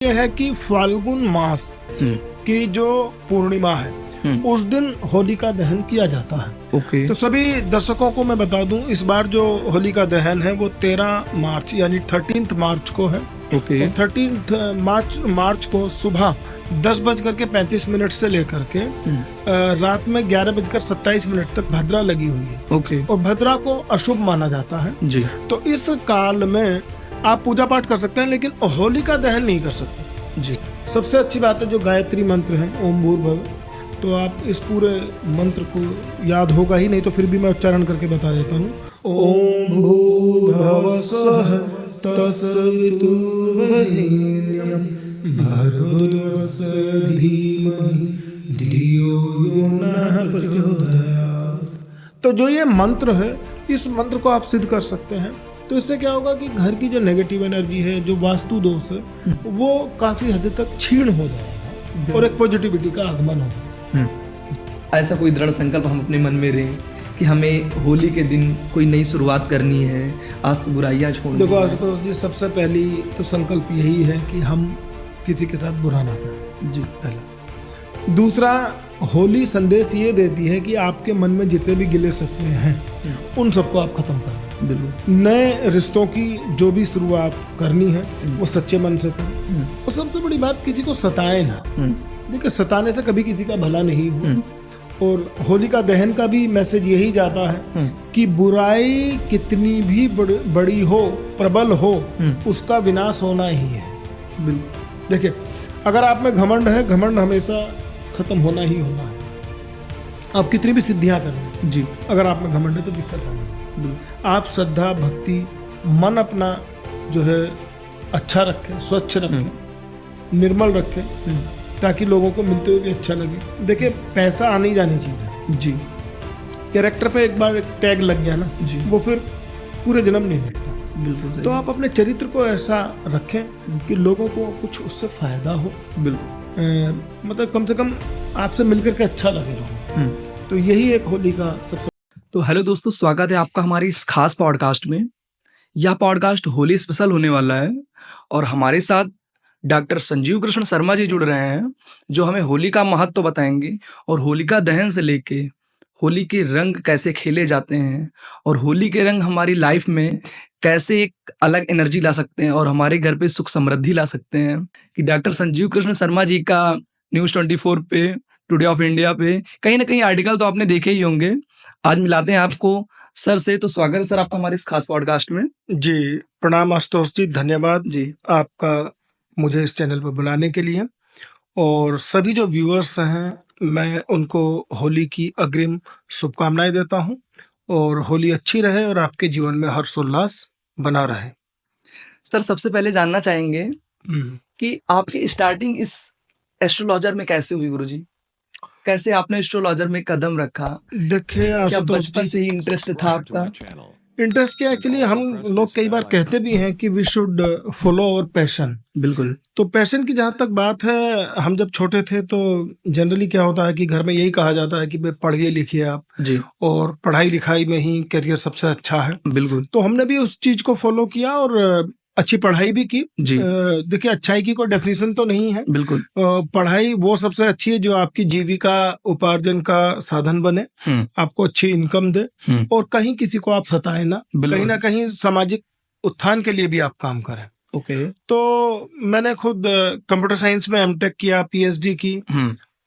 ये है कि फाल्गुन मास की जो पूर्णिमा है उस दिन होलिका दहन किया जाता है। ओके। तो सभी दर्शकों को मैं बता दूं, इस बार जो होलिका दहन है वो 13 मार्च यानी 13 मार्च को है। ओके। और 13 मार्च को सुबह 10:35 से लेकर के रात में 11:27 तक भद्रा लगी हुई है। ओके। और भद्रा को अशुभ माना जाता है। जी। तो इस काल में आप पूजा पाठ कर सकते हैं लेकिन होलिका दहन नहीं कर सकते। जी। सबसे अच्छी बात है जो गायत्री मंत्र है ओम भूर्भुवः, तो आप इस पूरे मंत्र को याद होगा ही नहीं तो फिर भी मैं उच्चारण करके बता देता हूँ। ओम भूर्भुवः स्वः तत्सवितुर्वरेण्यं भर्गोदेवस्य धीमहि धियो यो नः प्रचोदयात्। तो जो ये मंत्र है इस मंत्र को आप सिद्ध कर सकते हैं। तो इससे क्या होगा कि घर की जो नेगेटिव एनर्जी है, जो वास्तु दोष है, वो काफी हद तक क्षीण हो जाएगा और एक पॉजिटिविटी का आगमन होगा। ऐसा कोई दृढ़ संकल्प हम अपने मन में रहे कि हमें होली के दिन कोई नई शुरुआत करनी है, आज से बुराइयां छोड़नी देखो है। आशुतोष जी, सबसे पहली तो संकल्प यही है कि हम किसी के साथ बुरा ना करें। जी। पहला। दूसरा, होली संदेश ये देती है कि आपके मन में जितने भी गिले शिकवे हैं उन सबको आप खत्म करें। बिल्कुल। नए रिश्तों की जो भी शुरुआत करनी है वो सच्चे मन से करें। और सबसे बड़ी बात, किसी को सताए ना। देखिए, सताने से कभी किसी का भला नहीं हो। और होलिका दहन का भी मैसेज यही जाता है कि बुराई कितनी भी बड़ी हो, प्रबल हो, उसका विनाश होना ही है। बिल्कुल। देखिए, अगर आप में घमंड है, घमंड हमेशा खत्म होना ही होना है। आप कितनी भी सिद्धियां करें, जी। अगर आप में घमंड है तो दिक्कत आनी है। आप श्रद्धा भक्ति मन अपना जो है अच्छा रखें, स्वच्छ रखें, निर्मल रखें, ताकि लोगों को मिलते हुए भी अच्छा लगे। देखिए, पैसा आनी जानी चीज है। जी। कैरेक्टर पे एक बार एक टैग लग गया ना जी, वो फिर पूरे जन्म नहीं मिटता। बिल्कुल सही। तो आप अपने चरित्र को ऐसा रखें कि लोगों को कुछ उससे फायदा हो। बिल्कुल। मतलब कम से कम आपसे मिलकर के अच्छा लगे लोगों। तो यही एक होली का सबसे। तो हेलो दोस्तों, स्वागत है आपका हमारी इस खास पॉडकास्ट में। यह पॉडकास्ट होली स्पेशल होने वाला है और हमारे साथ डॉक्टर संजीव कृष्ण शर्मा जी जुड़ रहे हैं, जो हमें होली का महत्व बताएंगे और होलिका दहन से लेके होली के रंग कैसे खेले जाते हैं और होली के रंग हमारी लाइफ में कैसे एक अलग एनर्जी ला सकते हैं और हमारे घर पे सुख समृद्धि ला सकते हैं। कि डॉक्टर संजीव कृष्ण शर्मा जी का न्यूज़ 24 पे, टुडे ऑफ इंडिया पे कहीं ना कहीं आर्टिकल तो आपने देखे ही होंगे। आज मिलाते हैं आपको सर से। तो स्वागत है सर आपका हमारे इस खास पॉडकास्ट में। जी, प्रणाम आशुतोष जी, धन्यवाद जी। आपका मुझे इस चैनल पर बुलाने के लिए। और सभी जो व्यूअर्स हैं मैं उनको होली की अग्रिम शुभकामनाएं देता हूं और होली अच्छी रहे और आपके जीवन में हर्षोल्लास बना रहे। सर, सबसे पहले जानना चाहेंगे कि आपकी स्टार्टिंग इस एस्ट्रोलॉजर में कैसे हुई गुरुजी? कैसे आपने एस्ट्रोलॉजर में कदम रखा? देखिए क्या आशुतोष बचपन जी, से ही इंटरेस्ट था आपका? इंटरेस्ट क्या, एक्चुअली हम लोग कई बार कहते भी हैं कि we should follow our passion. बिल्कुल। तो पैशन की जहाँ तक बात है, हम जब छोटे थे तो जनरली क्या होता है कि घर में यही कहा जाता है कि भाई पढ़िए लिखिए आप, जी। और पढ़ाई लिखाई में ही करियर सबसे अच्छा है। बिल्कुल। तो हमने भी उस चीज को फॉलो किया और अच्छी पढ़ाई भी की। जी। देखिए, अच्छाई की कोई डेफिनेशन तो नहीं है। बिल्कुल। पढ़ाई वो सबसे अच्छी है जो आपकी जीविका उपार्जन का साधन बने, आपको अच्छी इनकम दे और कहीं किसी को आप सताए ना, कहीं ना कहीं सामाजिक उत्थान के लिए भी आप काम करें। ओके। तो मैंने खुद कंप्यूटर साइंस में एमटेक किया, पीएचडी की,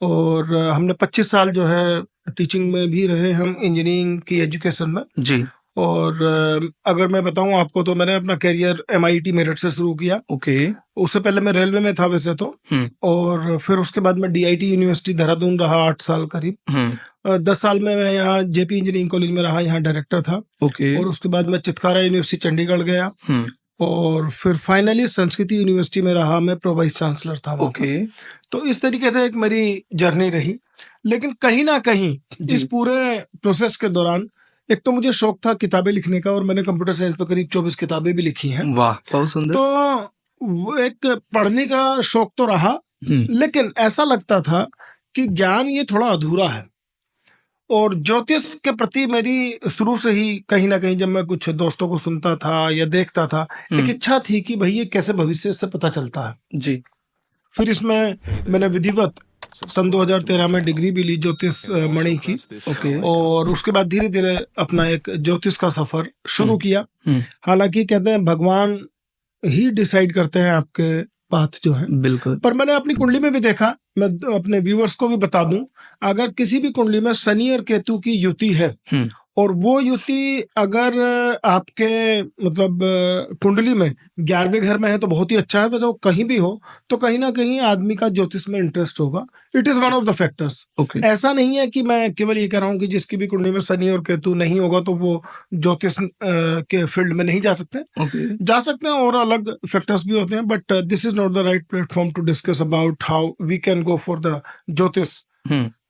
और हमने 25 साल जो है टीचिंग में भी रहे हम, इंजीनियरिंग की एजुकेशन में। जी। और अगर मैं बताऊं आपको तो मैंने अपना करियर MIT मेरठ से शुरू किया। ओके। उससे पहले मैं रेलवे में था वैसे तो। और फिर उसके बाद मैं DIT यूनिवर्सिटी देहरादून रहा 8 साल करीब। 10 साल में मैं यहाँ JP इंजीनियरिंग कॉलेज में रहा, यहाँ डायरेक्टर था। ओके। और उसके बाद मैं चितकारा यूनिवर्सिटी चंडीगढ़ गया और फिर फाइनली संस्कृति यूनिवर्सिटी में रहा, मैं प्रो वाइस चांसलर था वहाँ ओके। पर। तो इस तरीके से एक मेरी जर्नी रही। लेकिन कहीं ना कहीं इस पूरे प्रोसेस के दौरान एक तो मुझे शौक था किताबें लिखने का, और मैंने कंप्यूटर साइंस पर करीब 24 किताबें भी लिखी हैं। वाह, बहुत सुंदर। तो वो एक पढ़ने का शौक तो रहा, लेकिन ऐसा लगता था कि ज्ञान ये थोड़ा अधूरा है। और ज्योतिष के प्रति मेरी शुरू से ही कहीं ना कहीं, जब मैं कुछ दोस्तों को सुनता था या देखता था, एक इच्छा थी कि भाई ये कैसे भविष्य से पता चलता है। जी। फिर इसमें मैंने विधिवत सन 2013 में डिग्री भी ली ज्योतिष मणि की। ओके। और उसके बाद धीरे धीरे अपना एक ज्योतिष का सफर शुरू किया। हालांकि कहते हैं भगवान ही डिसाइड करते हैं आपके पाथ जो है, बिल्कुल। पर मैंने अपनी कुंडली में भी देखा, मैं अपने व्यूअर्स को भी बता दूं, अगर किसी भी कुंडली में शनि और केतु की युति है और वो युति अगर आपके मतलब कुंडली में 11वें घर में है तो बहुत ही अच्छा है, वैसे वो कहीं भी हो तो कहीं ना कहीं आदमी का ज्योतिष में इंटरेस्ट होगा। It is one of the factors. ऐसा नहीं है कि मैं केवल ये कह रहा हूँ कि जिसकी भी कुंडली में शनि और केतु नहीं होगा तो वो ज्योतिष के फील्ड में नहीं जा सकते। जा सकते हैं और अलग फैक्टर्स भी होते हैं, but this is not the right platform to discuss about how we can go for the jyotish.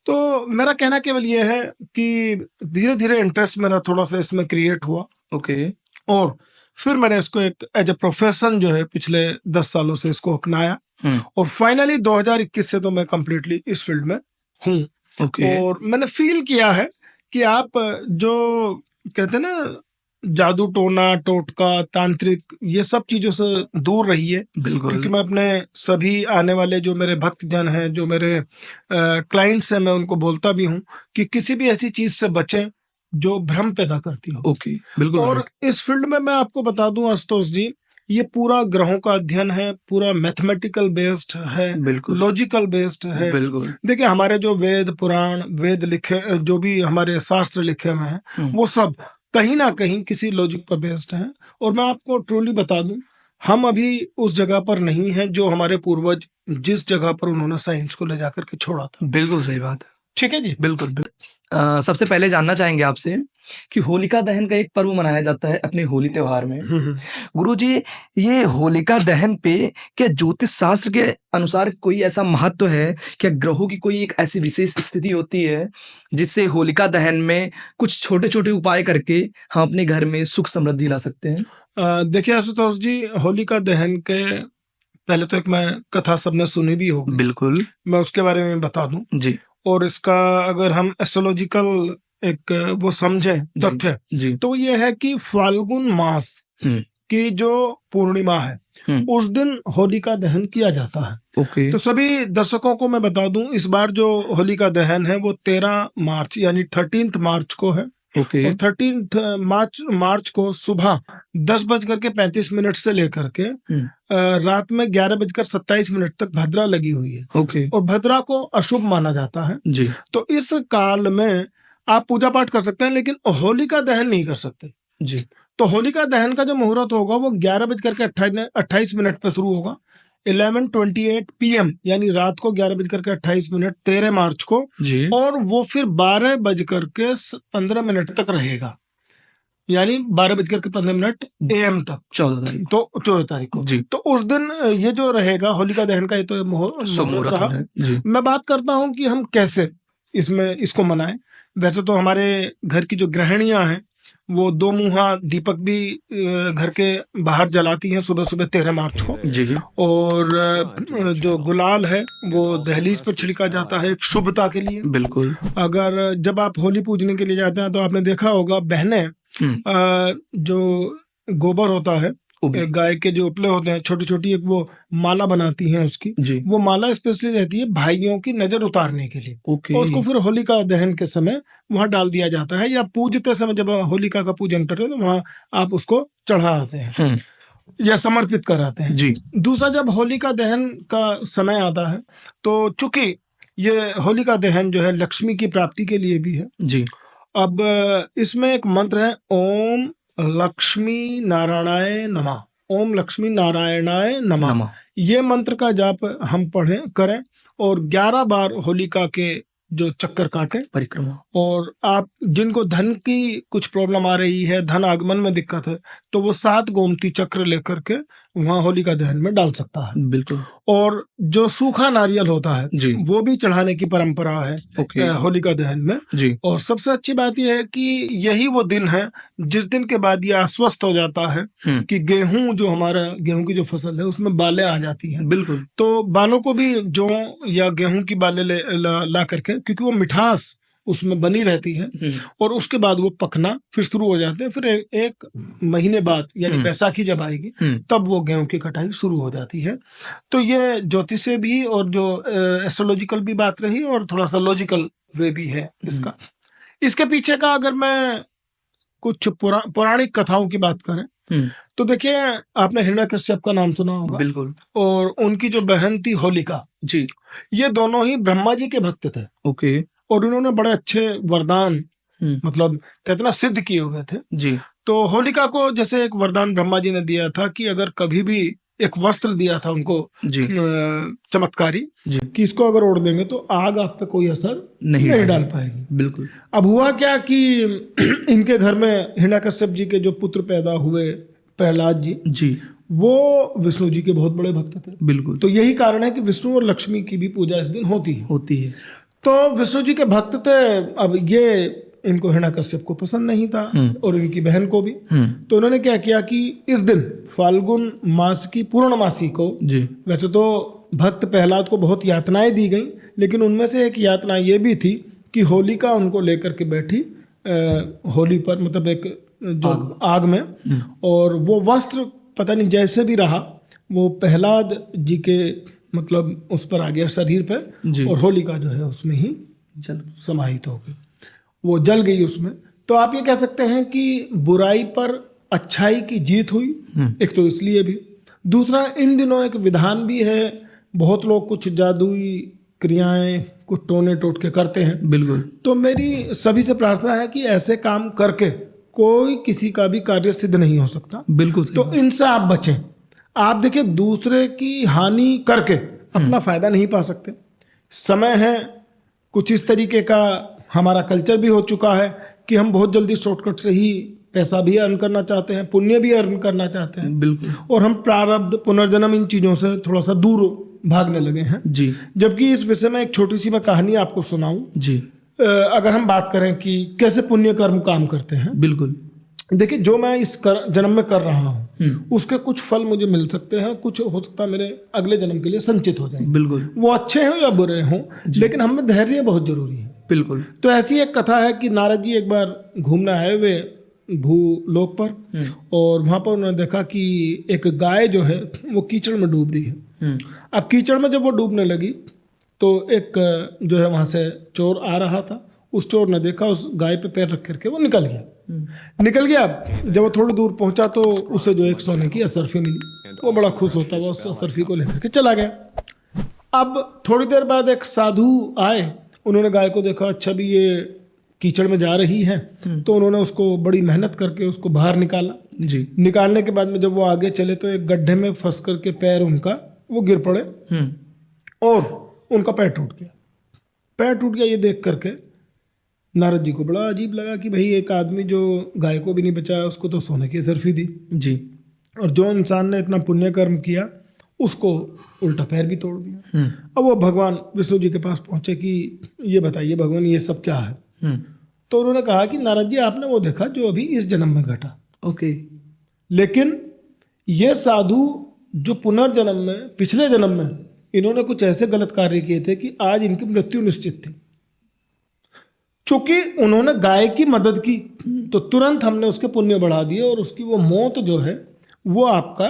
तो मेरा कहना केवल ये है कि धीरे धीरे इंटरेस्ट मेरा थोड़ा सा इसमें क्रिएट हुआ। और फिर मैंने इसको एक एज ए प्रोफेशन जो है पिछले 10 सालों से इसको अपनाया। और फाइनली 2021 से तो मैं कंप्लीटली इस फील्ड में हूँ। और मैंने फील किया है कि आप जो कहते हैं ना जादू टोना टोटका तांत्रिक ये सब चीजों से दूर रहिए, क्योंकि मैं अपने सभी आने वाले जो मेरे भक्तजन हैं, जो मेरे क्लाइंट्स हैं, मैं उनको बोलता भी हूँ कि किसी भी ऐसी चीज से बचें जो भ्रम पैदा करती हो। बिल्कुल। और इस फील्ड में मैं आपको बता दूं आशुतोष जी, ये पूरा ग्रहों का अध्ययन है, पूरा मैथमेटिकल बेस्ड है, लॉजिकल बेस्ड है। देखिए हमारे जो वेद पुराण वेद लिखे, जो भी हमारे शास्त्र लिखे हुए हैं, वो सब कहीं ना कहीं किसी लॉजिक पर बेस्ड है। और मैं आपको ट्रूली बता दूं, हम अभी उस जगह पर नहीं हैं जो हमारे पूर्वज जिस जगह पर उन्होंने साइंस को ले जाकर के छोड़ा था। बिल्कुल सही बात है। ठीक है जी, बिल्कुल। सबसे पहले जानना चाहेंगे आपसे कि होलिका दहन का एक पर्व मनाया जाता है अपने होली त्योहार में। गुरुजी, ये होलिका दहन पे क्या ज्योतिष शास्त्र के अनुसार कोई ऐसा महत्व है? क्या ग्रहों की कोई एक ऐसी विशेष स्थिति होती है जिससे होलिका दहन में कुछ छोटे छोटे उपाय करके हम अपने घर में सुख समृद्धि ला सकते हैं? देखिए आशुतोष जी, होलिका दहन के पहले तो एक मैं कथा सबने सुनी भी होगी। बिल्कुल। मैं उसके बारे में बता दूं जी। और इसका अगर हम एस्ट्रोलॉजिकल एक वो समझे तथ्य जी, तो ये है कि फाल्गुन मास की जो पूर्णिमा है उस दिन होलिका दहन किया जाता है। तो सभी दर्शकों को मैं बता दूं, इस बार जो होलिका दहन है वो 13 मार्च यानी 13 मार्च को है। और 13 मार्च को सुबह 10:35 से लेकर के रात में 11:27 तक भद्रा लगी हुई है। और भद्रा को अशुभ माना जाता है जी। तो इस काल में आप पूजा पाठ कर सकते हैं, लेकिन होलिका दहन नहीं कर सकते जी। तो होलिका दहन का जो मुहूर्त होगा वो 11:28 पे शुरू होगा, 11:28 PM यानी रात को 11:28 13 मार्च को जी। और वो फिर 12:15 तक रहेगा, यानी 12:15 AM तक, 14 तारीख को जी। तो उस दिन ये जो रहेगा होलिका दहन का, ये तो मुहूर्त रहा जी। मैं बात करता हूँ कि हम कैसे इसको मनाएं। वैसे तो हमारे घर की जो गृहिणियां हैं वो 2 मुहा दीपक भी घर के बाहर जलाती हैं सुबह सुबह 13 मार्च को जी। और जो गुलाल है वो दहलीज पर छिड़का जाता है एक शुभता के लिए। बिल्कुल। अगर जब आप होली पूजने के लिए जाते हैं तो आपने देखा होगा बहनें जो गोबर होता है, गाय के जो उपले होते हैं छोटी छोटी, एक वो माला बनाती हैं उसकी जी। वो माला स्पेशली रहती है भाइयों की नजर उतारने के लिए। और उसको फिर होलिका दहन के समय वहां डाल दिया जाता है, या पूजते समय जब होलिका का पूजन करते हैं तो वहां आप उसको चढ़ा आते हैं या समर्पित कराते हैं जी। दूसरा, जब होलिका दहन का समय आता है तो चूंकि ये होलिका दहन जो है लक्ष्मी की प्राप्ति के लिए भी है जी। अब इसमें एक मंत्र है, ओम लक्ष्मी नारायणाय नमः। ओम लक्ष्मी नारायणाय नमः। ये मंत्र का जाप हम करें और 11 बार होलिका के जो चक्कर काटे परिक्रमा। और आप जिनको धन की कुछ प्रॉब्लम आ रही है, धन आगमन में दिक्कत है, तो वो 7 गोमती चक्र लेकर के वहां होलिका दहन में डाल सकता है। बिल्कुल। और जो सूखा नारियल होता है जी, वो भी चढ़ाने की परंपरा है होलिका दहन में जी। और सबसे अच्छी बात यह है कि यही वो दिन है जिस दिन के बाद ये आश्वस्त हो जाता है कि गेहूं, जो हमारा गेहूं की जो फसल है उसमें बालें आ जाती हैं। बिल्कुल। तो बालों को भी जौ या गेहूं की बालें ला करके, क्योंकि वो मिठास उसमें बनी रहती है और उसके बाद वो पकना फिर शुरू हो जाते हैं। फिर एक महीने बाद यानी बैसाखी जब आएगी तब वो गेहूं की कटाई शुरू हो जाती है। तो ये ज्योतिष से भी और जो एस्ट्रोलॉजिकल भी बात रही और थोड़ा सा लॉजिकल वे भी है इसका। इसके पीछे का अगर मैं कुछ पौराणिक कथाओं की बात करें तो देखिए, आपने हिरण्यकश्यप का नाम सुना होगा। बिल्कुल। और उनकी जो बहन थी होलिका जी, ये दोनों ही ब्रह्मा जी के भक्त थे। ओके। और उन्होंने बड़े अच्छे वरदान मतलब कहते ना सिद्ध किए हुए थे जी। तो होलिका को जैसे एक वरदान ब्रह्मा जी ने दिया था कि अगर कभी भी एक वस्त्र दिया था उनको जी, चमत्कारी जी, कि इसको अगर ओढ़ देंगे तो आग आप पे कोई असर नहीं डाल पाएगी। बिल्कुल। अब हुआ क्या कि इनके घर में हिरण्यकश्यप जी के जो पुत्र पैदा हुए प्रहलाद जी, वो विष्णु जी के बहुत बड़े भक्त थे। बिल्कुल। तो यही कारण है कि विष्णु और लक्ष्मी की भी पूजा इस दिन होती है। तो विष्णु जी के भक्त थे। अब ये इनको हिरण्यकश्यप को पसंद नहीं था और इनकी बहन को भी। तो उन्होंने क्या किया कि इस दिन फाल्गुन मास की पूर्णमासी को जी, वैसे तो भक्त प्रहलाद को बहुत यातनाएं दी गई, लेकिन उनमें से एक यातना ये भी थी कि होलिका उनको लेकर के बैठी होली पर, मतलब एक जो आग में, और वो वस्त्र पता नहीं जैसे भी रहा वो प्रहलाद जी के मतलब उस पर आ गया शरीर पे और होलिका जो है उसमें ही जल समाहित हो गई, वो जल गई उसमें। तो आप ये कह सकते हैं कि बुराई पर अच्छाई की जीत हुई, एक तो इसलिए भी। दूसरा, इन दिनों एक विधान भी है, बहुत लोग कुछ जादुई क्रियाएं कुछ टोने टोटके करते हैं। बिल्कुल। तो मेरी सभी से प्रार्थना है कि ऐसे काम करके कोई किसी का भी कार्य सिद्ध नहीं हो सकता। बिल्कुल। तो इनसे आप बचें। आप देखिए, दूसरे की हानि करके अपना फायदा नहीं पा सकते। समय है कुछ इस तरीके का, हमारा कल्चर भी हो चुका है कि हम बहुत जल्दी शॉर्टकट से ही पैसा भी अर्न करना चाहते हैं, पुण्य भी अर्न करना चाहते हैं। बिल्कुल। और हम प्रारब्ध, पुनर्जन्म, इन चीज़ों से थोड़ा सा दूर भागने लगे हैं जी। जबकि इस विषय में एक छोटी सी मैं कहानी आपको सुनाऊं जी। अगर हम बात करें कि कैसे पुण्य कर्म काम करते हैं, बिल्कुल, देखिए, जो मैं इस जन्म में कर रहा हूँ उसके कुछ फल मुझे मिल सकते हैं, कुछ हो सकता है मेरे अगले जन्म के लिए संचित हो जाए। बिल्कुल। वो अच्छे हों या बुरे हों, लेकिन हमें धैर्य बहुत जरूरी है। बिल्कुल। तो ऐसी एक कथा है कि नारद जी एक बार घूमने आए हुए भूलोक पर, और वहां पर उन्होंने देखा कि एक गाय जो है वो कीचड़ में डूब रही है। अब कीचड़ में जब वो डूबने लगी तो एक जो है वहां से चोर आ रहा था। उस चोर ने देखा, उस गाय पे पैर रख करके वो निकल गया। जब वो थोड़ी दूर पहुंचा तो उसे जो एक सोने की असरफी मिली, वो बड़ा खुश होता हुआ उस असरफी को लेकर के चला गया। अब थोड़ी देर बाद एक साधु आए, उन्होंने गाय को देखा, अच्छा भी ये कीचड़ में जा रही है, तो उन्होंने उसको बड़ी मेहनत करके उसको बाहर निकाला जी। निकालने के बाद में जब वो आगे चले तो एक गड्ढे में फंस करके पैर उनका वो गिर पड़े और उनका पैर टूट गया। ये देख करके नारद जी को बड़ा अजीब लगा कि भाई एक आदमी जो गाय को भी नहीं बचाया उसको तो सोने की असरफी दी जी, और जो इंसान ने इतना पुण्य कर्म किया उसको उल्टा पैर भी तोड़ दिया। अब वो भगवान विष्णु जी के पास पहुंचे कि ये बताइए भगवान, ये सब क्या है? तो उन्होंने कहा कि नारद जी, आपने वो देखा जो अभी इस जन्म में घटा, ओके, लेकिन ये साधु जो पुनर्जन्म में, पिछले जन्म में इन्होंने कुछ ऐसे गलत कार्य किए थे कि आज इनकी मृत्यु निश्चित थी। चूंकि उन्होंने गाय की मदद की तो तुरंत हमने उसके पुण्य बढ़ा दिए और उसकी वो मौत जो है वो आपका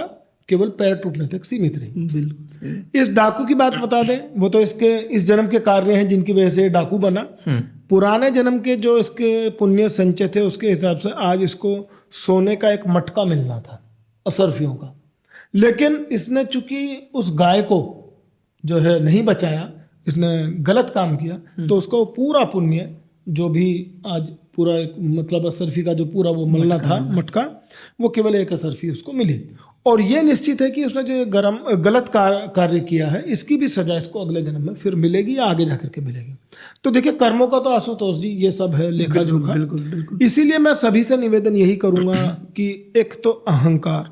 केवल पैर टूटने तक सीमित रही। बिल्कुल। इस डाकू की बात बता दें, वो तो इसके इस जन्म के कार्य हैं जिनकी वजह से डाकू बना। पुराने जन्म के जो इसके पुण्य संचय थे उसके हिसाब से आज इसको सोने का एक मटका मिलना था असरफियों का, लेकिन इसने चूंकि उस गाय को जो है नहीं बचाया, इसने गलत काम किया, तो उसको पूरा पुण्य जो भी आज पूरा एक मतलब असरफी का जो पूरा वो मिलना था मटका, वो केवल एक असरफी उसको मिली। और ये निश्चित है कि उसने जो गलत कार्य किया है इसकी भी सजा इसको अगले जन्म में फिर मिलेगी या आगे जाकर के मिलेगी। तो देखिए, कर्मों का तो आशुतोष जी ये सब है लेखा जोखा। बिल्कुल। इसीलिए मैं सभी से निवेदन यही करूंगा कि एक तो अहंकार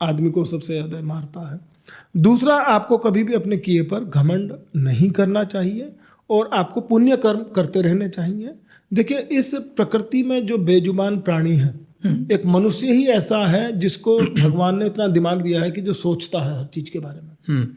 आदमी को सबसे ज्यादा मारता है, दूसरा आपको कभी भी अपने किए पर घमंड नहीं करना चाहिए और आपको पुण्य कर्म करते रहने चाहिए। देखिए, इस प्रकृति में जो बेजुबान प्राणी है, एक मनुष्य ही ऐसा है जिसको भगवान ने इतना दिमाग दिया है कि जो सोचता है हर चीज के बारे में।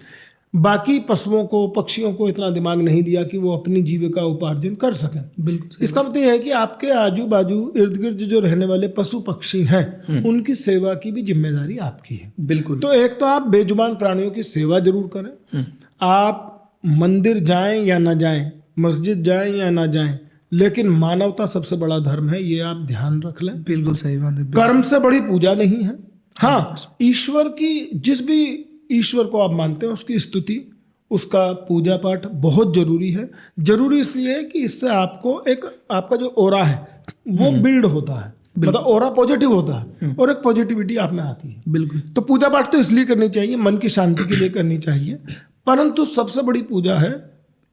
बाकी पशुओं को, पक्षियों को इतना दिमाग नहीं दिया कि वो अपनी जीविका उपार्जन कर सकें। बिल्कुल। इसका मतलब यह है कि आपके आजू बाजू इर्द गिर्द जो रहने वाले पशु पक्षी हैं उनकी सेवा की भी जिम्मेदारी आपकी है। बिल्कुल। तो एक तो आप बेजुबान प्राणियों की सेवा जरूर करें। आप मंदिर जाएं या ना जाएं, मस्जिद जाएं या ना जाएं, लेकिन मानवता सबसे बड़ा धर्म है, ये आप ध्यान रख लें। बिल्कुल सही बात है। कर्म से बड़ी पूजा नहीं है। हाँ, ईश्वर की, जिस भी ईश्वर को आप मानते हैं उसकी स्तुति, उसका पूजा पाठ बहुत जरूरी है। जरूरी इसलिए है कि इससे आपको एक, आपका जो ओरा है वो बिल्ड होता है, मतलब ओरा पॉजिटिव होता है और एक पॉजिटिविटी आप में आती है। बिल्कुल। तो पूजा पाठ तो इसलिए करनी चाहिए, मन की शांति के लिए करनी चाहिए, परंतु सबसे बड़ी पूजा है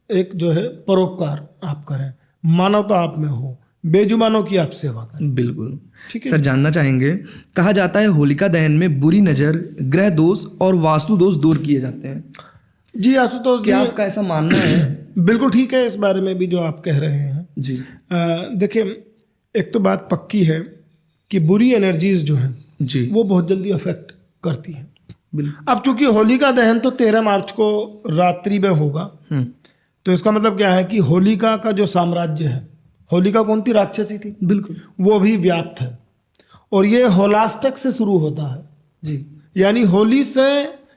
एक जो है परोपकार आप करें, मानवता आप में हो, बेजुबानों की आप सेवा करें। बिल्कुल। सर, जानना चाहेंगे, कहा जाता है होलिका दहन में बुरी नज़र, ग्रह दोष और वास्तु दोष दूर किए जाते हैं। जी आशुतोष जी, क्या आपका ऐसा मानना है? बिल्कुल ठीक है इस बारे में भी जो आप कह रहे हैं जी। देखिए, एक तो बात पक्की है कि बुरी एनर्जीज जो हैं जी, वो बहुत जल्दी अफेक्ट करती हैं। बिल्कुल। अब चूंकि होलिका दहन तो 13 मार्च को रात्रि में होगा, तो इसका मतलब क्या है कि होलिका का जो साम्राज्य है, होलिका कौन थी? राक्षसी थी। बिल्कुल। वो भी व्याप्त है और ये होलाष्टक से शुरू होता है। जी यानी होली से,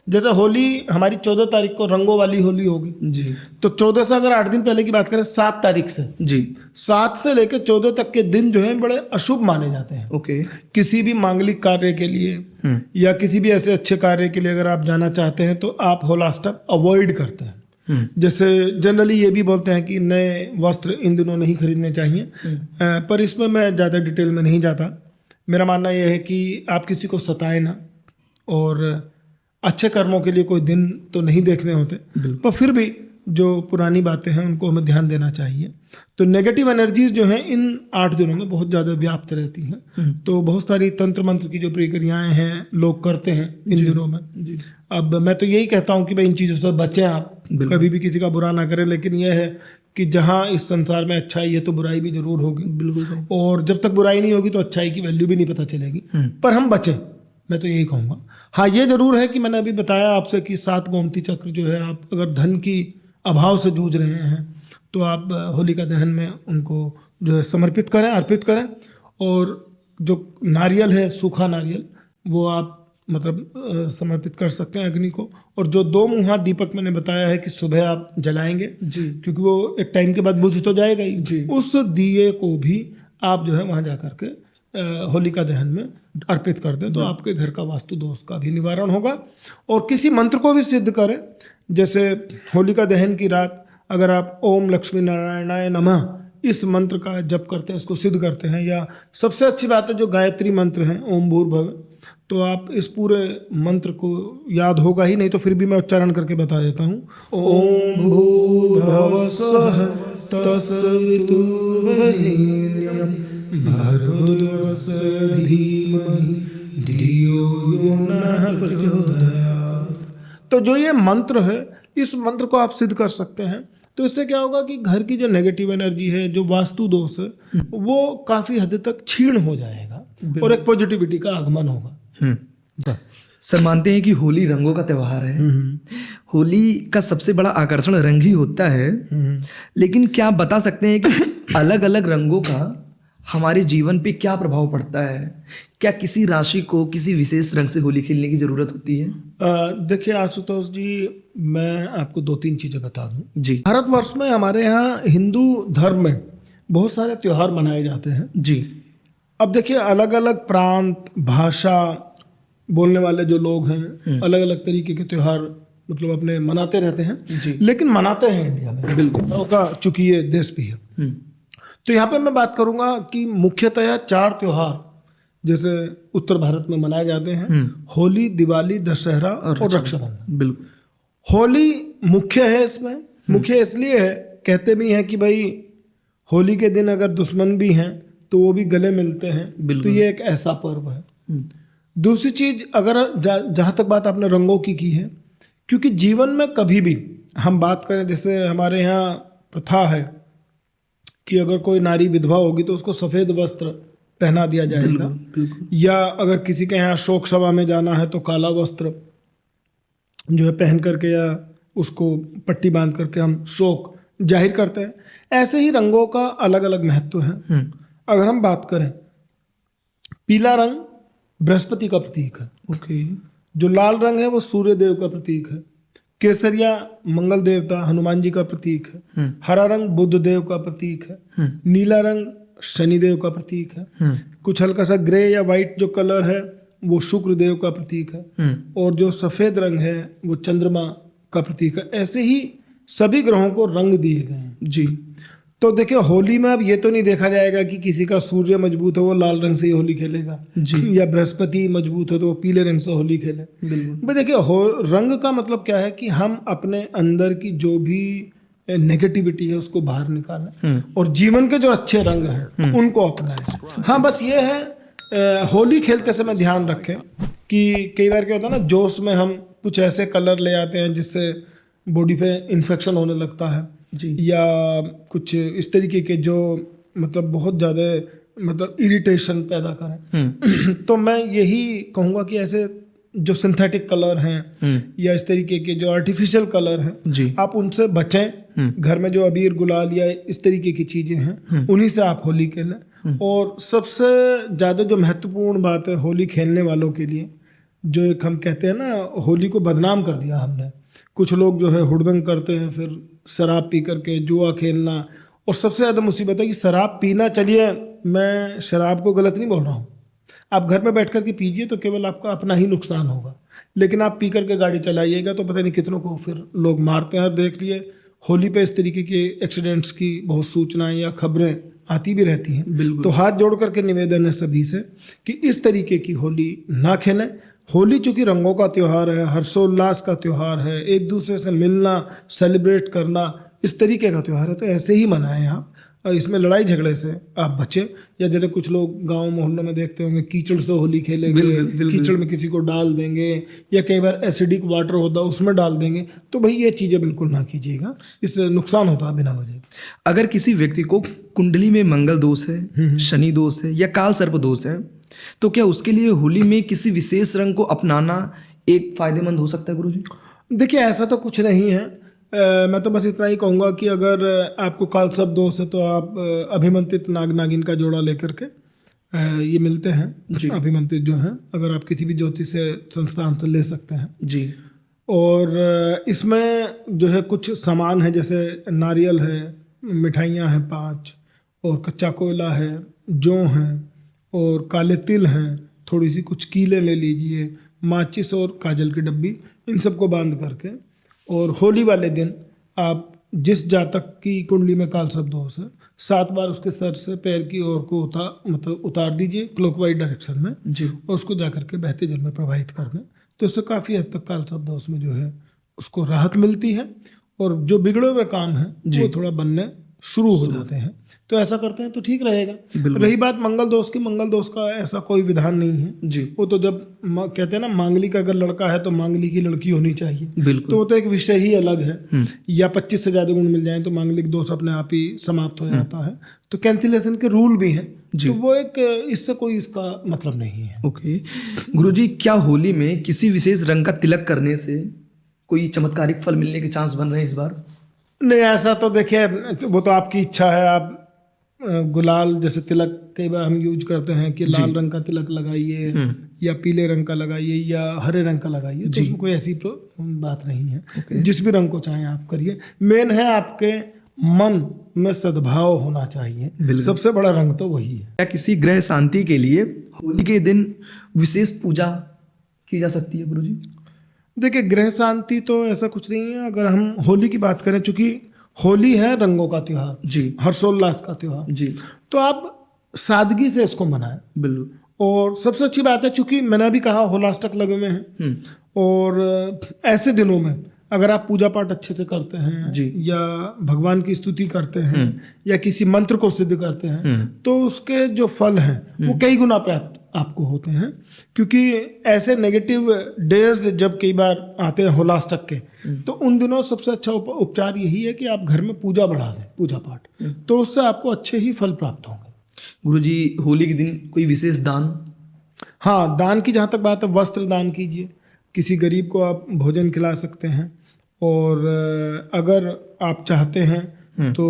जैसे होली हमारी 14 तारीख को रंगों वाली होली होगी, जी, तो 14 से अगर 8 दिन पहले की बात करें, 7 तारीख से, जी, 7 से लेकर 14 तक के दिन जो है बड़े अशुभ माने जाते हैं। ओके। किसी भी मांगलिक कार्य के लिए या किसी भी ऐसे अच्छे कार्य के लिए अगर आप जाना चाहते हैं तो आप होलाष्टक अवॉइड करते हैं। जैसे जनरली ये भी बोलते हैं कि नए वस्त्र इन दिनों नहीं खरीदने चाहिए, पर इसमें मैं ज़्यादा डिटेल में नहीं जाता। मेरा मानना यह है कि आप किसी को सताए ना, और अच्छे कर्मों के लिए कोई दिन तो नहीं देखने होते, पर फिर भी जो पुरानी बातें हैं उनको हमें ध्यान देना चाहिए। तो नेगेटिव एनर्जीज जो हैं इन 8 दिनों में बहुत ज़्यादा व्याप्त रहती हैं। तो बहुत सारी तंत्र मंत्र की जो प्रक्रियाएं हैं लोग करते हैं इन दिनों में। अब मैं तो यही कहता हूँ कि भाई इन चीज़ों से बचें आप, कभी भी किसी का बुरा ना करें, लेकिन यह है कि जहाँ इस संसार में अच्छाई है तो बुराई भी जरूर होगी। बिल्कुल। और जब तक बुराई नहीं होगी तो अच्छाई की वैल्यू भी नहीं पता चलेगी, पर हम बचें, मैं तो यही कहूँगा। हाँ, ये जरूर है कि मैंने अभी बताया आपसे कि 7 गोमती चक्र जो है, आप अगर धन की अभाव से जूझ रहे हैं तो आप होलिका दहन में उनको जो है समर्पित करें, अर्पित करें। और जो नारियल है, सूखा नारियल, वो आप मतलब समर्पित कर सकते हैं अग्नि को। और जो 2 मुहा दीपक मैंने बताया है कि सुबह आप जलाएंगे जी, क्योंकि वो एक टाइम के बाद बुझ तो जाएगा ही जी, उस दिए को भी आप जो है वहाँ जा करके होलिका दहन में अर्पित कर दें तो आपके घर का वास्तु दोष का भी निवारण होगा। और किसी मंत्र को भी सिद्ध करें, जैसे होलिका दहन की रात अगर आप ओम लक्ष्मी नारायणाय नमः इस मंत्र का जप करते हैं, इसको सिद्ध करते हैं, या सबसे अच्छी बात है जो गायत्री मंत्र है ओम भूर्भुवः, तो आप इस पूरे मंत्र को याद होगा ही, नहीं तो फिर भी मैं उच्चारण करके बता देता हूँ। ओम भूर्भुवः स्वः तत्सवितुर्वरेण्यं भर्गोदेवस्य धीमहि धियो यो नः प्रचोदयात्। तो जो ये मंत्र है, इस मंत्र को आप सिद्ध कर सकते हैं। तो इससे क्या होगा कि घर की जो नेगेटिव एनर्जी है, जो वास्तु दोष है, वो काफी हद तक क्षीण हो जाएगा और एक पॉजिटिविटी का आगमन होगा। सर, मानते हैं कि होली रंगों का त्योहार है। होली का सबसे बड़ा आकर्षण रंग ही होता है, लेकिन क्या आप बता सकते हैं कि अलग अलग रंगों का हमारे जीवन पे क्या प्रभाव पड़ता है? क्या किसी राशि को किसी विशेष रंग से होली खेलने की जरूरत होती है? देखिए आशुतोष जी, मैं आपको 2-3 चीजें बता दूं जी। भारतवर्ष में हमारे यहाँ हिंदू धर्म में बहुत सारे त्योहार मनाए जाते हैं जी। अब देखिए, अलग अलग प्रांत, भाषा बोलने वाले जो लोग हैं, अलग अलग तरीके के त्योहार मतलब अपने मनाते रहते हैं जी। लेकिन मनाते हैं इंडिया में, बिल्कुल, चूंकि ये देश भी है। तो यहाँ पे मैं बात करूंगा कि मुख्यतया 4 त्योहार जैसे उत्तर भारत में मनाए जाते हैं, होली, दिवाली, दशहरा और रक्षाबंधन। बिल्कुल। होली मुख्य है इसमें, मुख्य इसलिए है, कहते भी हैं कि भाई होली के दिन अगर दुश्मन भी हैं तो वो भी गले मिलते हैं, तो ये एक ऐसा पर्व है। दूसरी चीज, अगर जहाँ तक बात आपने रंगों की है, क्योंकि जीवन में कभी भी हम बात करें, जैसे हमारे यहाँ प्रथा है कि अगर कोई नारी विधवा होगी तो उसको सफ़ेद वस्त्र पहना दिया जाएगा, या अगर किसी के यहाँ शोक सभा में जाना है तो काला वस्त्र जो है पहन करके या उसको पट्टी बांध करके हम शौक जाहिर करते हैं। ऐसे ही रंगों का अलग अलग महत्व है। अगर हम बात करें, पीला रंग बृहस्पति का प्रतीक है। ओके। जो लाल रंग है वो सूर्य देव का प्रतीक है। केसरिया मंगल देवता हनुमान जी का प्रतीक है। हरा रंग बुद्ध देव का प्रतीक है। नीला रंग शनि देव का प्रतीक है। कुछ हल्का सा ग्रे या वाइट जो कलर है वो शुक्र देव का प्रतीक है। और जो सफेद रंग है वो चंद्रमा का प्रतीक है। ऐसे ही सभी ग्रहों को रंग दिए गए हैं जी। तो देखिए, होली में अब ये तो नहीं देखा जाएगा कि किसी का सूर्य मजबूत है वो लाल रंग से ही होली खेलेगा जी। या बृहस्पति मजबूत है तो वो पीले रंग से होली खेले। भाई देखिए, रंग का मतलब क्या है कि हम अपने अंदर की जो भी नेगेटिविटी है उसको बाहर निकालें और जीवन के जो अच्छे रंग हैं उनको अपनाएं। हाँ, बस ये है होली खेलते समय ध्यान रखें कि कई बार क्या होता है ना, जोश में हम कुछ ऐसे कलर ले आते हैं जिससे बॉडी पे इन्फेक्शन होने लगता है जी। या कुछ इस तरीके के जो मतलब बहुत ज़्यादा मतलब इरिटेशन पैदा करें। तो मैं यही कहूँगा कि ऐसे जो सिंथेटिक कलर हैं या इस तरीके के जो आर्टिफिशियल कलर हैं जी। आप उनसे बचें। घर में जो अबीर गुलाल या इस तरीके की चीज़ें हैं उन्हीं से आप होली खेलें। और सबसे ज़्यादा जो महत्वपूर्ण बात है होली खेलने वालों के लिए, जो एक हम कहते हैं ना, होली को बदनाम कर दिया हमने। कुछ लोग जो है हुड़दंग करते हैं, फिर शराब पी करके जुआ खेलना। और सबसे ज़्यादा मुसीबत है कि शराब पीना, चलिए मैं शराब को गलत नहीं बोल रहा हूँ, आप घर में बैठ कर के पीजिए तो केवल आपका अपना ही नुकसान होगा, लेकिन आप पी करके गाड़ी चलाइएगा तो पता नहीं कितनों को फिर लोग मारते हैं। देख लिए होली पे इस तरीके के एक्सीडेंट्स की बहुत सूचनाएं या खबरें आती भी रहती हैं। तो हाथ जोड़ करके निवेदन है सभी से कि इस तरीके की होली ना खेलें। होली चूँकि रंगों का त्यौहार है, हर्षोल्लास का त्यौहार है, एक दूसरे से मिलना, सेलिब्रेट करना, इस तरीके का त्यौहार है, तो ऐसे ही मनाएं आप। इसमें लड़ाई झगड़े से आप बचें। या जैसे कुछ लोग गांव मोहल्लों में देखते होंगे कीचड़ से होली खेलेंगे, कीचड़ में किसी को डाल देंगे या कई बार एसिडिक वाटर होता है उसमें डाल देंगे, तो भाई ये चीज़ें बिल्कुल ना कीजिएगा, इससे नुकसान होता है बिना वजह। अगर किसी व्यक्ति को कुंडली में मंगल दोष है, शनि दोष है या काल सर्प दोष है, तो क्या उसके लिए होली में किसी विशेष रंग को अपनाना एक फायदेमंद हो सकता है गुरुजी? देखिए, ऐसा तो कुछ नहीं है। मैं तो बस इतना ही कहूँगा कि अगर आपको काल सर्प दोष है तो आप अभिमंत्रित नाग नागिन का जोड़ा लेकर के ये मिलते हैं अभिमंत्रित जो हैं, अगर आप किसी भी ज्योतिष संस्थान से ले सकते हैं जी। और इसमें जो है कुछ सामान है, जैसे नारियल है, मिठाइयाँ हैं 5 और कच्चा कोयला है, जौ हैं और काले तिल हैं, थोड़ी सी कुछ कीले ले लीजिए, माचिस और काजल की डब्बी, इन सबको बांध करके और होली वाले दिन आप जिस जातक की कुंडली में काल सर्प दोष है 7 बार उसके सर से पैर की ओर को उतार दीजिए क्लॉकवाइज डायरेक्शन में जी, और उसको जाकर के बहते जल में प्रवाहित कर दें, तो इससे काफ़ी हद तक काल सर्प दोष में जो है उसको राहत मिलती है और जो बिगड़े हुए काम हैं वो थोड़ा बनने शुरू हो जाते हैं। तो ऐसा करते हैं तो ठीक रहेगा। रही बात मंगल दोष की, मंगल दोष का ऐसा कोई विधान नहीं है जी। वो तो जब कहते हैं ना, मांगलिक अगर लड़का है तो मांगलिक की लड़की होनी चाहिए, तो वो तो एक विषय ही अलग है। या 25 से ज़्यादा गुण मिल जाए तो मांगलिक दोष अपने आप ही समाप्त हो जाता है। तो कैंसिलेशन के रूल भी हैं, तो वो एक इससे कोई इसका मतलब नहीं है। ओके गुरुजी, क्या होली में किसी विशेष रंग का तिलक करने से कोई चमत्कारिक फल मिलने के चांस बन रहे हैं इस बार? नहीं, ऐसा तो देखिए वो तो आपकी इच्छा है। आप गुलाल जैसे तिलक कई बार हम यूज करते हैं कि लाल रंग का तिलक लगाइए या पीले रंग का लगाइए या हरे रंग का लगाइए, तो उसमें कोई ऐसी बात नहीं है। जिस भी रंग को चाहें आप करिए। मेन है आपके मन में सद्भाव होना चाहिए, सबसे बड़ा रंग तो वही है। क्या किसी ग्रह शांति के लिए होली के दिन विशेष पूजा की जा सकती है गुरुजी? देखिए, ग्रह शांति तो ऐसा कुछ नहीं है। अगर हम होली की बात करें, चूंकि होली है रंगों का त्योहार जी, हर्षोल्लास का त्योहार जी, तो आप सादगी से इसको मनाएं। बिल्कुल। और सबसे अच्छी बात है, चूंकि मैंने अभी कहा होलाष्टक लगे में है, और ऐसे दिनों में अगर आप पूजा पाठ अच्छे से करते हैं जी, या भगवान की स्तुति करते हैं या किसी मंत्र को सिद्ध करते हैं, तो उसके जो फल हैं वो कई गुना प्राप्त आपको होते हैं। क्योंकि ऐसे नेगेटिव डेज जब कई बार आते हैं होलाष्टक के, तो उन दिनों सबसे अच्छा उपचार यही है कि आप घर में पूजा बढ़ा दें, पूजा पाठ, तो उससे आपको अच्छे ही फल प्राप्त होंगे। गुरुजी, होली के दिन कोई विशेष दान? हाँ, दान की जहाँ तक बात है, वस्त्र दान कीजिए, किसी गरीब को आप भोजन खिला सकते हैं, और अगर आप चाहते हैं तो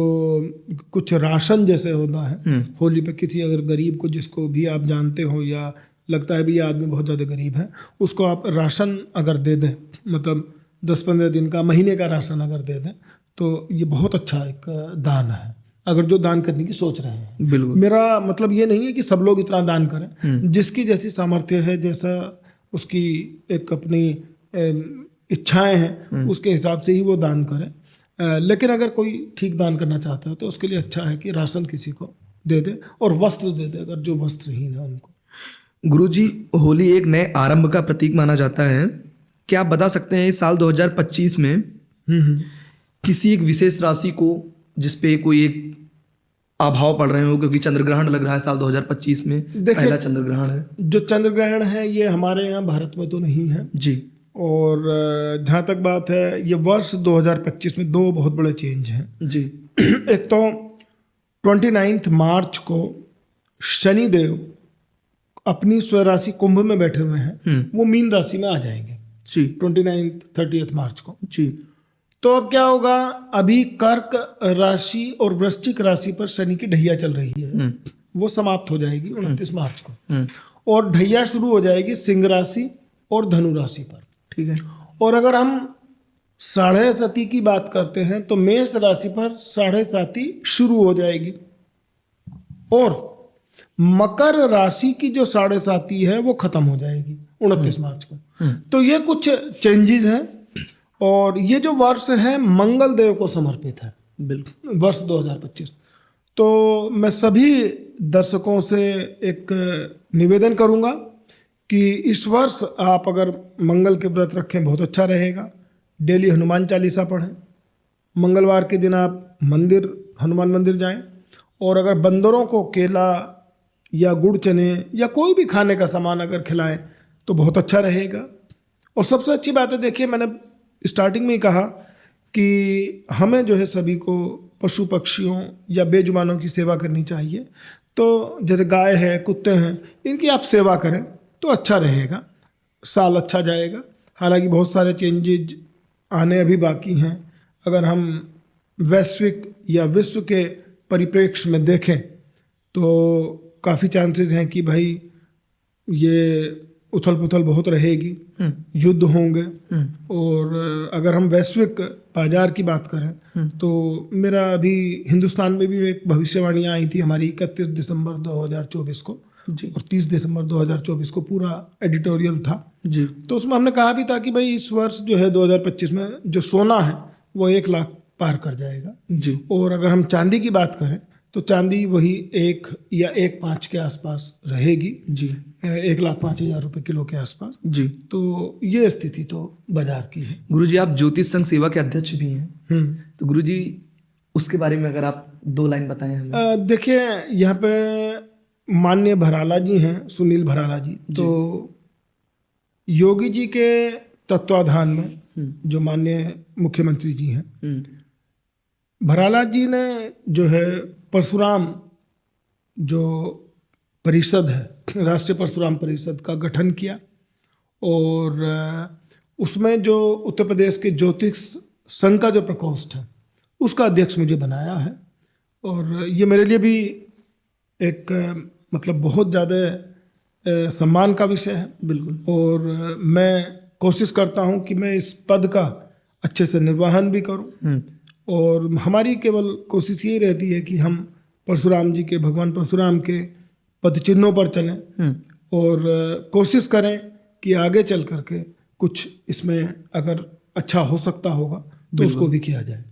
कुछ राशन जैसे होता है होली पे, किसी अगर गरीब को, जिसको भी आप जानते हो या लगता है भी ये आदमी बहुत ज़्यादा गरीब है, उसको आप राशन अगर दे दें, मतलब 10-15 दिन का, महीने का राशन अगर दे दें, तो ये बहुत अच्छा एक दान है, अगर जो दान करने की सोच रहे हैं। बिल्कुल। मेरा मतलब ये नहीं है कि सब लोग इतना दान करें, जिसकी जैसी सामर्थ्य है, जैसा उसकी एक अपनी इच्छाएं हैं, उसके हिसाब से ही वो दान करें। लेकिन अगर कोई ठीक दान करना चाहता है तो उसके लिए अच्छा है कि राशन किसी को दे दे और वस्त्र दे दे, अगर जो वस्त्रहीन है उनको। गुरुजी, होली एक नए आरंभ का प्रतीक माना जाता है। क्या आप बता सकते हैं इस साल 2025 में किसी एक विशेष राशि को जिसपे कोई एक अभाव पड़ रहे हो, क्योंकि चंद्र ग्रहण लग रहा है साल 2025 में, पहला चंद्र ग्रहण है। जो चंद्र ग्रहण है ये हमारे यहाँ भारत में तो नहीं है जी, और जहाँ तक बात है, ये वर्ष 2025 में दो बहुत बड़े चेंज हैं जी। एक तो 29 मार्च को शनिदेव अपनी स्वराशि कुंभ में बैठे हुए हैं, वो मीन राशि में आ जाएंगे जी, 29-30 मार्च को जी। तो अब क्या होगा, अभी कर्क राशि और वृश्चिक राशि पर शनि की ढैया चल रही है, वो समाप्त हो जाएगी 29 मार्च को, और ढैया शुरू हो जाएगी सिंह राशि और धनु राशि पर। ठीक है। और अगर हम साढ़े सती की बात करते हैं तो मेष राशि पर साढ़े साती शुरू हो जाएगी, और मकर राशि की जो साढ़े साती है वो खत्म हो जाएगी 29 मार्च को। तो ये कुछ चेंजेस हैं, और ये जो वर्ष है मंगल देव को समर्पित है, बिल्कुल, वर्ष 2025। तो मैं सभी दर्शकों से एक निवेदन करूंगा कि इस वर्ष आप अगर मंगल के व्रत रखें बहुत अच्छा रहेगा। डेली हनुमान चालीसा पढ़ें, मंगलवार के दिन आप मंदिर, हनुमान मंदिर जाएं, और अगर बंदरों को केला या गुड़ चने या कोई भी खाने का सामान अगर खिलाएं तो बहुत अच्छा रहेगा। और सबसे अच्छी बात है, देखिए मैंने स्टार्टिंग में ही कहा कि हमें जो है सभी को पशु पक्षियों या बेजुबानों की सेवा करनी चाहिए। तो जैसे गाय है, कुत्ते हैं, इनकी आप सेवा करें तो अच्छा रहेगा, साल अच्छा जाएगा। हालांकि बहुत सारे चेंजेज आने अभी बाकी हैं। अगर हम वैश्विक या विश्व के परिप्रेक्ष्य में देखें तो काफ़ी चांसेस हैं कि भाई ये उथल पुथल बहुत रहेगी, युद्ध होंगे। और अगर हम वैश्विक बाजार की बात करें तो मेरा अभी हिंदुस्तान में भी एक भविष्यवाणी आई थी हमारी 31 दिसंबर 2024 को जी, और 30 दिसंबर 2024 को पूरा एडिटोरियल था जी। तो उसमें हमने कहा भी था कि भाई इस वर्ष जो है 2025 में जो सोना है वो 1 लाख पार कर जाएगा जी। और अगर हम चांदी की बात करें तो चांदी वही 1 या 1.5 के आसपास रहेगी जी, 1,05,000 रुपये किलो के आसपास जी। तो ये स्थिति तो बाजार की है। गुरुजी, आप ज्योतिष संघ सेवा के अध्यक्ष भी हैं, तो गुरुजी उसके बारे में अगर आप 2 लाइन बताएं हमें। देखिए यहाँ पे माननीय भराला जी हैं, सुनील भराला जी, तो योगी जी के तत्वाधान में जो माननीय मुख्यमंत्री जी हैं, भराला जी ने जो है परशुराम जो परिषद है, राष्ट्रीय परशुराम परिषद का गठन किया और उसमें जो उत्तर प्रदेश के ज्योतिष संघ का जो प्रकोष्ठ है उसका अध्यक्ष मुझे बनाया है। और ये मेरे लिए भी एक मतलब बहुत ज़्यादा सम्मान का विषय है। बिल्कुल। और मैं कोशिश करता हूँ कि मैं इस पद का अच्छे से निर्वहन भी करूँ और हमारी केवल कोशिश यही रहती है कि हम परशुराम जी के, भगवान परशुराम के पद चिन्हों पर चलें और कोशिश करें कि आगे चल करके कुछ इसमें अगर अच्छा हो सकता होगा तो उसको भी किया जाए।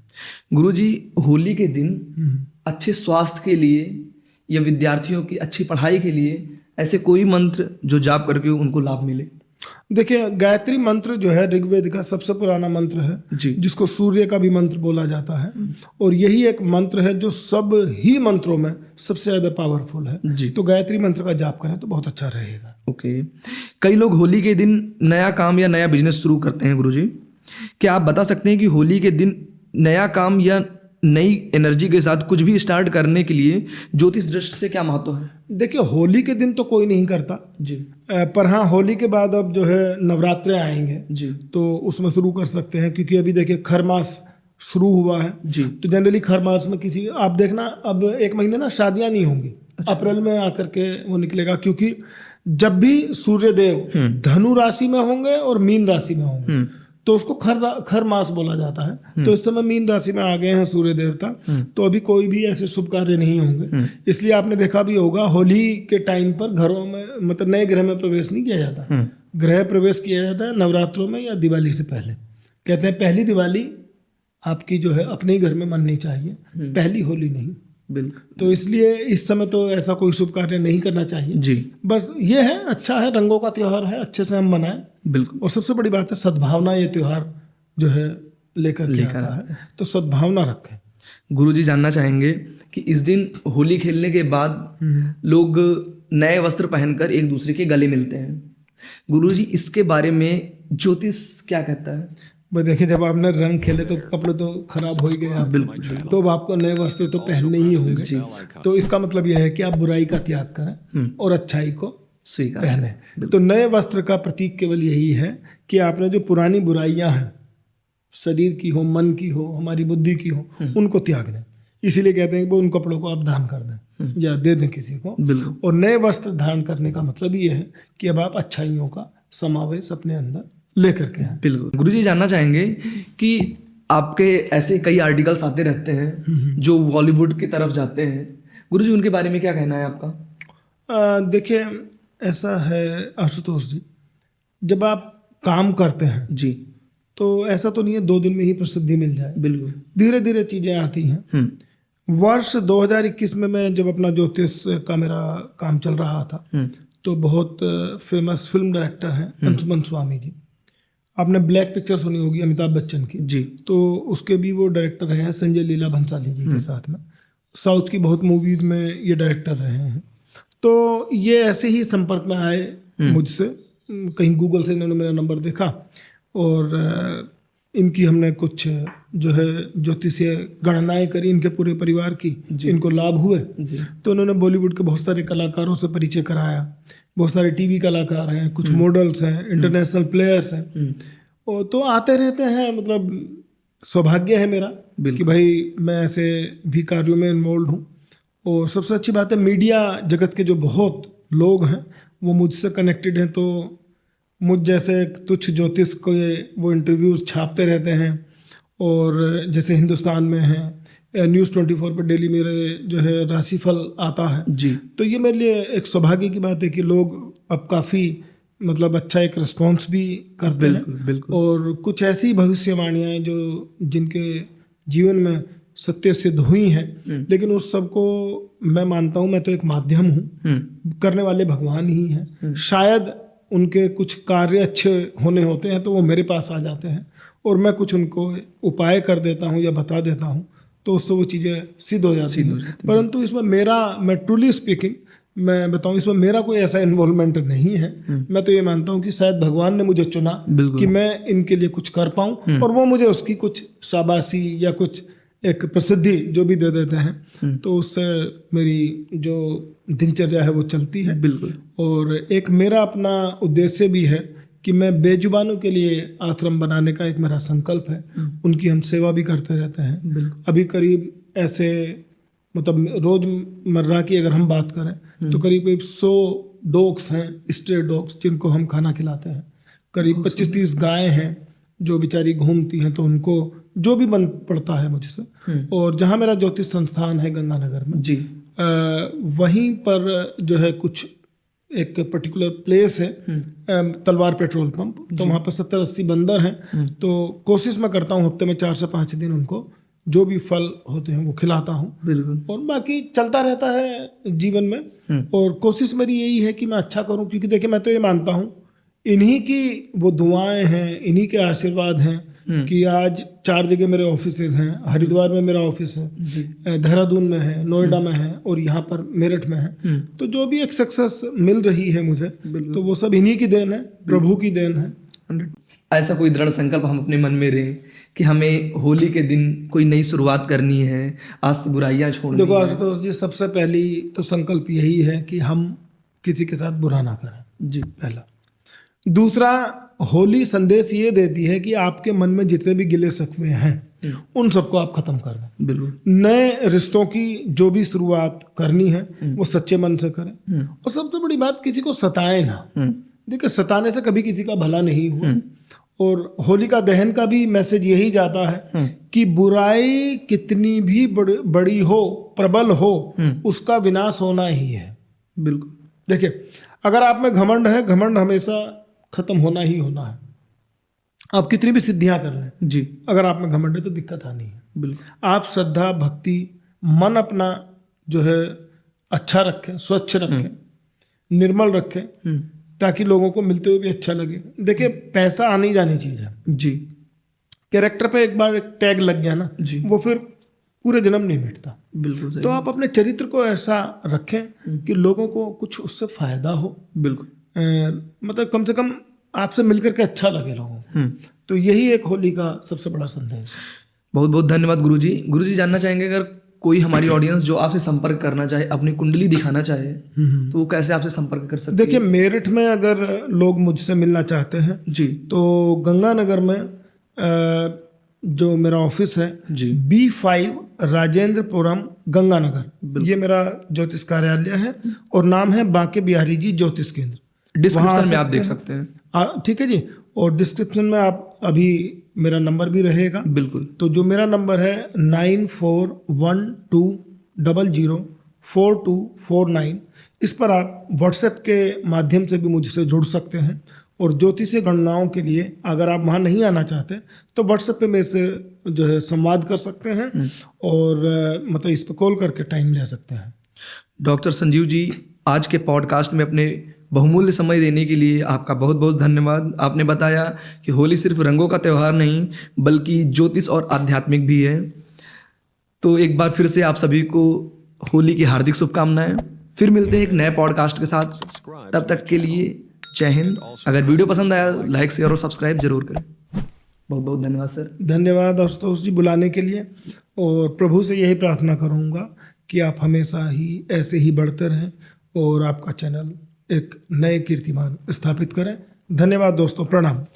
गुरुजी, होली के दिन अच्छे स्वास्थ्य के लिए या विद्यार्थियों की अच्छी पढ़ाई के लिए ऐसे कोई मंत्र जो जाप करके उनको लाभ मिले? देखिए, गायत्री मंत्र जो है ऋग्वेद का सबसे पुराना मंत्र है जी, जिसको सूर्य का भी मंत्र बोला जाता है और यही एक मंत्र है जो सब ही मंत्रों में सबसे ज़्यादा पावरफुल है जी। तो गायत्री मंत्र का जाप करें तो बहुत अच्छा रहेगा। ओके। कई लोग होली के दिन नया काम या नया बिजनेस शुरू करते हैं। गुरुजी, क्या आप बता सकते हैं कि होली के दिन नया काम या नई एनर्जी के साथ कुछ भी स्टार्ट करने के लिए ज्योतिष दृष्टि से क्या महत्व है? देखिए, होली के दिन तो कोई नहीं करता जी पर हाँ, होली के बाद अब जो है नवरात्रे आएंगे जी तो उसमें शुरू कर सकते हैं, क्योंकि अभी देखिए खर मास शुरू हुआ है जी। तो जनरली खर मास में किसी आप देखना अब 1 महीने ना शादियां नहीं होंगी। अच्छा। अप्रैल में आकर के वो निकलेगा, क्योंकि जब भी सूर्यदेव धनु राशि में होंगे और मीन राशि में होंगे तो उसको खर मास बोला जाता है। तो इस समय मीन राशि में आ गए हैं सूर्य देवता, तो अभी कोई भी ऐसे शुभ कार्य नहीं होंगे। इसलिए आपने देखा भी होगा होली के टाइम पर घरों में मतलब नए ग्रह में प्रवेश नहीं किया जाता, गृह प्रवेश किया जाता है नवरात्रों में या दिवाली से पहले। कहते हैं पहली दिवाली आपकी जो है अपने ही घर में मननी चाहिए, पहली होली नहीं। बिल्कुल। तो इसलिए इस समय तो ऐसा कोई शुभ कार्य नहीं करना चाहिए जी। बस ये है, अच्छा है, रंगों का त्योहार है, अच्छे से हम मनाएं। बिल्कुल। और सबसे बड़ी बात है सद्भावना, ये त्योहार जो है लेकर आता है, तो सद्भावना रखें। गुरुजी जानना चाहेंगे कि इस दिन होली खेलने के बाद लोग नए वस्त्र पहनकर एक दूसरे के गले मिलते हैं। गुरुजी इसके बारे में ज्योतिष क्या कहता है? भाई देखिए, जब आपने रंग खेले तो कपड़े तो खराब हो ही गए आपके। बिल्कुल। तो अब आपको नए वस्त्र तो पहनने ही होंगे। तो इसका मतलब यह है कि आप बुराई का त्याग करें और अच्छाई को स्वीकार पहने। तो नए वस्त्र का प्रतीक केवल यही है कि आपने जो पुरानी बुराइयां हैं, शरीर की हो, मन की हो, हमारी बुद्धि की हो, उनको त्याग दें। इसीलिए कहते हैं कि वो उन कपड़ों को आप दान कर दें या दे दें किसी को। और नए वस्त्र धारण करने का मतलब ये है कि अब आप अच्छाइयों का समावेश अपने अंदर लेकर के हैं। बिल्कुल। गुरुजी जानना चाहेंगे कि आपके ऐसे कई आर्टिकल्स आते रहते हैं जो बॉलीवुड की तरफ जाते हैं, गुरुजी उनके बारे में क्या कहना है आपका? देखिए, ऐसा है आशुतोष जी, जब आप काम करते हैं जी तो ऐसा तो नहीं है 2 दिन में ही प्रसिद्धि मिल जाए। बिल्कुल। धीरे धीरे चीजें आती हैं। वर्ष 2021 में मैं जब अपना ज्योतिष का मेरा काम चल रहा था तो बहुत फेमस फिल्म डायरेक्टर हैं अंशुमन स्वामी जी, आपने ब्लैक पिक्चर सुनी होगी अमिताभ बच्चन की जी, तो उसके भी वो डायरेक्टर रहे हैं संजय लीला भंसाली जी के साथ में। साउथ की बहुत मूवीज में ये डायरेक्टर रहे हैं। तो ये ऐसे ही संपर्क में आए मुझसे, कहीं गूगल से इन्होंने मेरा नंबर देखा और इनकी हमने कुछ जो है ज्योतिषीय गणनाएं करी इनके पूरे परिवार की, इनको लाभ हुए। तो उन्होंने बॉलीवुड के बहुत सारे कलाकारों से परिचय कराया, बहुत सारे टीवी कलाकार हैं, कुछ मॉडल्स हैं, इंटरनेशनल प्लेयर्स हैं, और तो आते रहते हैं। मतलब सौभाग्य है मेरा कि भाई मैं ऐसे भी कार्यों में इन्वॉल्व हूँ। और सबसे अच्छी बात है मीडिया जगत के जो बहुत लोग हैं वो मुझसे कनेक्टेड हैं। तो मुझ जैसे तुच्छ ज्योतिष को वो इंटरव्यूज़ छापते रहते हैं, और जैसे हिंदुस्तान में है, न्यूज़ 24 पर डेली मेरे जो है राशिफल आता है जी। तो ये मेरे लिए एक सौभाग्य की बात है कि लोग अब काफ़ी मतलब अच्छा एक रिस्पॉन्स भी करते हैं। बिल्कुल। और कुछ ऐसी भविष्यवाणियाँ हैं जो जिनके जीवन में सत्य सिद्ध हुई हैं, लेकिन उस सबको मैं मानता हूँ मैं तो एक माध्यम हूँ, करने वाले भगवान ही हैं। शायद उनके कुछ कार्य अच्छे होने होते हैं तो वो मेरे पास आ जाते हैं और मैं कुछ उनको उपाय कर देता हूँ या बता देता हूँ, तो उससे वो चीज़ें सिद्ध हो जाती हैं। परंतु इसमें मैं ट्रूली स्पीकिंग मैं बताऊँ, इसमें मेरा कोई ऐसा इन्वॉल्वमेंट नहीं है। मैं तो ये मानता हूँ कि शायद भगवान ने मुझे चुना कि मैं इनके लिए कुछ कर पाऊँ, और वो मुझे उसकी कुछ शाबाशी या कुछ एक प्रसिद्धि जो भी दे देते हैं, तो उससे मेरी जो दिनचर्या है वो चलती है। बिल्कुल। और एक मेरा अपना उद्देश्य भी है कि मैं बेजुबानों के लिए आश्रम बनाने का एक मेरा संकल्प है, उनकी हम सेवा भी करते रहते हैं। अभी करीब ऐसे मतलब रोजमर्रा की अगर हम बात करें तो करीब 100 डॉग्स हैं, स्ट्रे डॉग्स, जिनको हम खाना खिलाते हैं। करीब 25-30 गायें हैं जो बेचारी घूमती हैं, तो उनको जो भी बन पड़ता है मुझसे। और जहाँ मेरा ज्योतिष संस्थान है गंगानगर में जी, वहीं पर जो है कुछ एक पर्टिकुलर प्लेस है तलवार पेट्रोल पंप, तो वहाँ पर 70-80 बंदर हैं। तो कोशिश मैं करता हूँ हफ्ते में 4 से 5 दिन उनको जो भी फल होते हैं वो खिलाता हूँ। और बाकी चलता रहता है जीवन में। और कोशिश मेरी यही है कि मैं अच्छा करूँ, क्योंकि देखिए मैं तो ये मानता हूँ इन्हीं की वो दुआएं हैं, इन्हीं के आशीर्वाद हैं कि आज 4 जगह मेरे ऑफिसेज हैं। हरिद्वार में मेरा ऑफिस है, देहरादून में है, नोएडा में है, और यहाँ पर मेरठ में है। तो जो भी एक सक्सेस मिल रही है मुझे, तो वो सब इन्हीं की देन है, प्रभु की देन है। ऐसा कोई दृढ़ संकल्प हम अपने मन में रहे कि हमें होली के दिन कोई नई शुरुआत करनी है, आज से बुराइयां छोड़नी देखो है। आशुतोष जी, सबसे पहली तो संकल्प यही है कि हम किसी के साथ बुरा ना करें जी, पहला। दूसरा, होली संदेश ये देती है कि आपके मन में जितने भी गिले शिकवे हैं उन सबको आप खत्म कर दें। बिल्कुल। नए रिश्तों की जो भी शुरुआत करनी है वो सच्चे मन से करें। और सबसे बड़ी बात, किसी को सताएं ना। देखिए, सताने से कभी किसी का भला नहीं हुआ। और होलिका दहन का भी मैसेज यही जाता है कि बुराई कितनी भी बड़ी हो, प्रबल हो, उसका विनाश होना ही है। बिल्कुल। देखिए, अगर आप में घमंड है, घमंड हमेशा खत्म होना ही होना है। आप कितनी भी सिद्धियां कर लें जी, अगर आप में घमंड है तो दिक्कत आनी है। बिल्कुल। आप श्रद्धा भक्ति मन अपना जो है अच्छा रखें, स्वच्छ रखें, निर्मल रखें, ताकि लोगों को मिलते हुए भी अच्छा लगे। देखिए, पैसा आनी जानी चीज है जी, कैरेक्टर पे एक बार एक टैग लग गया ना जी, वो फिर पूरे जन्म नहीं मिटता। बिल्कुल सही। तो आप अपने चरित्र को ऐसा रखें कि लोगों को कुछ उससे फायदा हो। बिल्कुल। मतलब कम से कम आपसे मिलकर के अच्छा लगे लोगों को। तो यही एक होली का सबसे बड़ा संदेश है। बहुत बहुत धन्यवाद गुरुजी। गुरुजी, जानना चाहेंगे, अगर कोई हमारी ऑडियंस जो आपसे संपर्क करना चाहे, अपनी कुंडली दिखाना चाहे, तो वो कैसे आपसे संपर्क कर सकते हैं? देखिए, मेरठ में अगर लोग मुझसे मिलना चाहते हैं जी, तो गंगानगर में जो मेरा ऑफिस है जी, B5 राजेंद्रपुरम गंगानगर, ये मेरा ज्योतिष कार्यालय है और नाम है बांके बिहारी जी ज्योतिष केंद्र। डिस्क्रिप्शन में आप देख सकते हैं। ठीक है जी। और डिस्क्रिप्शन में आप अभी मेरा नंबर भी रहेगा। बिल्कुल। तो जो मेरा नंबर है 9412004249, इस पर आप व्हाट्सएप के माध्यम से भी मुझसे जुड़ सकते हैं। और ज्योतिषीय गणनाओं के लिए अगर आप वहाँ नहीं आना चाहते तो व्हाट्सएप पे मेरे से जो है संवाद कर सकते हैं और मतलब इस पर कॉल करके टाइम ले सकते हैं। डॉक्टर संजीव जी, आज के पॉडकास्ट में अपने बहुमूल्य समय देने के लिए आपका बहुत बहुत धन्यवाद। आपने बताया कि होली सिर्फ रंगों का त्यौहार नहीं बल्कि ज्योतिष और आध्यात्मिक भी है। तो एक बार फिर से आप सभी को होली की हार्दिक शुभकामनाएं। फिर मिलते हैं एक नए पॉडकास्ट के साथ। तब तक के लिए जय हिंद। अगर वीडियो पसंद आया लाइक शेयर और सब्सक्राइब जरूर करें। बहुत बहुत धन्यवाद सर। धन्यवाद आशुतोष जी बुलाने के लिए। और प्रभु से यही प्रार्थना करूँगा कि आप हमेशा ही ऐसे ही बढ़ते रहें और आपका चैनल एक नए कीर्तिमान स्थापित करें। धन्यवाद दोस्तों, प्रणाम।